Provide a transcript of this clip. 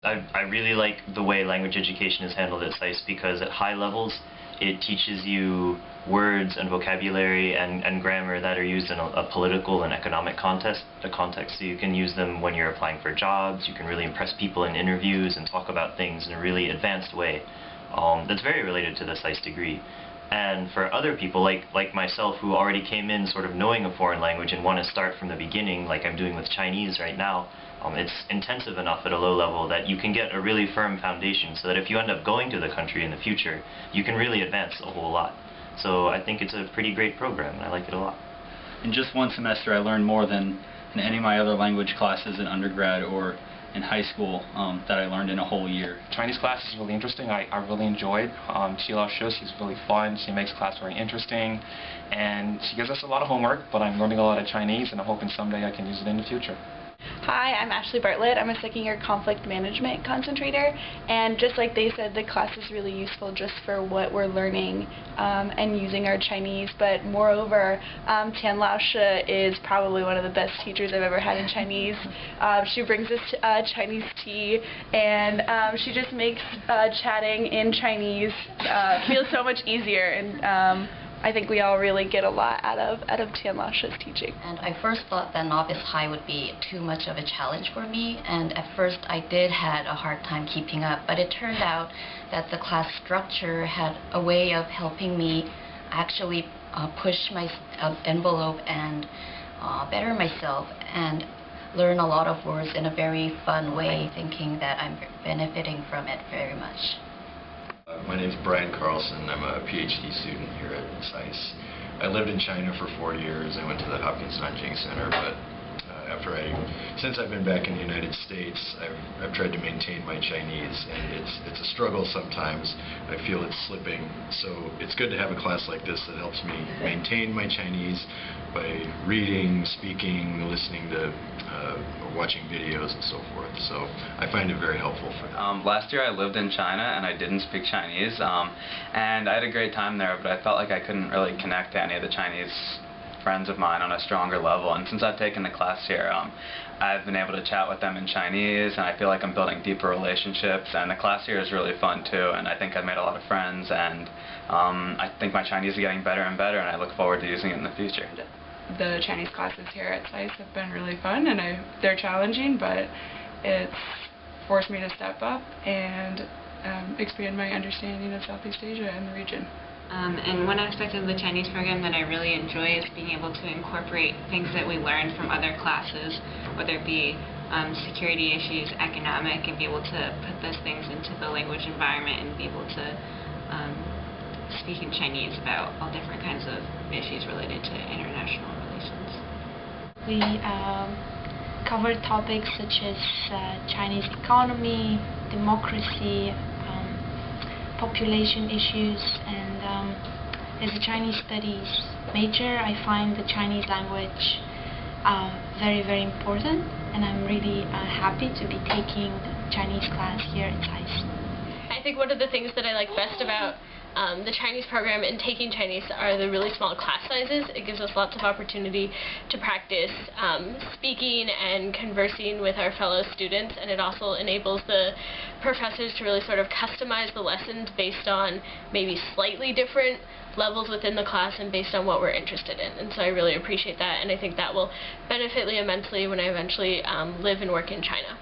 I really like the way language education is handled at SAIS because at high levels it teaches you words and vocabulary and grammar that are used in a political and economic context, so you can use them when you're applying for jobs. You can really impress people in interviews and talk about things in a really advanced way that's very related to the SAIS degree. And for other people like myself who already came in sort of knowing a foreign language and want to start from the beginning, like I'm doing with Chinese right now, it's intensive enough at a low level that you can get a really firm foundation so that if you end up going to the country in the future, you can really advance a whole lot. So I think it's a pretty great program, and I like it a lot. In just one semester, I learned more than in any of my other language classes in undergrad or in high school that I learned in a whole year. Chinese class is really interesting. I really enjoyed. She's really fun. She makes class very interesting, and she gives us a lot of homework, but I'm learning a lot of Chinese, and I'm hoping someday I can use it in the future. Hi, I'm Ashley Bartlett. I'm a second-year conflict management concentrator, and just like they said, the class is really useful just for what we're learning and using our Chinese, but moreover, Tian Lao Shi is probably one of the best teachers I've ever had in Chinese. She brings us Chinese tea, and she just makes chatting in Chinese feel so much easier, and I think we all really get a lot out of Tian Lao Shi's teaching. And I first thought that novice high would be too much of a challenge for me, and at first I did had a hard time keeping up, but it turned out that the class structure had a way of helping me actually push my envelope and better myself and learn a lot of words in a very fun way, thinking that I'm benefiting from it very much. My name is Brian Carlson. I'm a PhD student here at SAIS. I lived in China for 4 years. I went to the Hopkins Nanjing Center, but since I've been back in the United States, I've tried to maintain my Chinese, and it's a struggle sometimes. I feel it's slipping, so it's good to have a class like this that helps me maintain my Chinese by reading, speaking, listening to, watching videos and so forth. So I find it very helpful for that. Last year I lived in China and I didn't speak Chinese, and I had a great time there, but I felt like I couldn't really connect to any of the Chinese friends of mine on a stronger level, and since I've taken the class here, I've been able to chat with them in Chinese, and I feel like I'm building deeper relationships, and the class here is really fun too, and I think I've made a lot of friends, and I think my Chinese is getting better and better, and I look forward to using it in the future. The Chinese classes here at SAIS have been really fun, and they're challenging, but it's forced me to step up and expand my understanding of Southeast Asia and the region. And one aspect of the Chinese program that I really enjoy is being able to incorporate things that we learned from other classes, whether it be security issues, economic, and be able to put those things into the language environment and be able to speak in Chinese about all different kinds of issues related to international relations. We covered topics such as Chinese economy, democracy, population issues, and as a Chinese studies major, I find the Chinese language very, very important, and I'm really happy to be taking Chinese class here at SAIS. I think one of the things that I like best about the Chinese program and taking Chinese are the really small class sizes. It gives us lots of opportunity to practice speaking and conversing with our fellow students, and it also enables the professors to really sort of customize the lessons based on maybe slightly different levels within the class and based on what we're interested in. And so I really appreciate that, and I think that will benefit me immensely when I eventually live and work in China.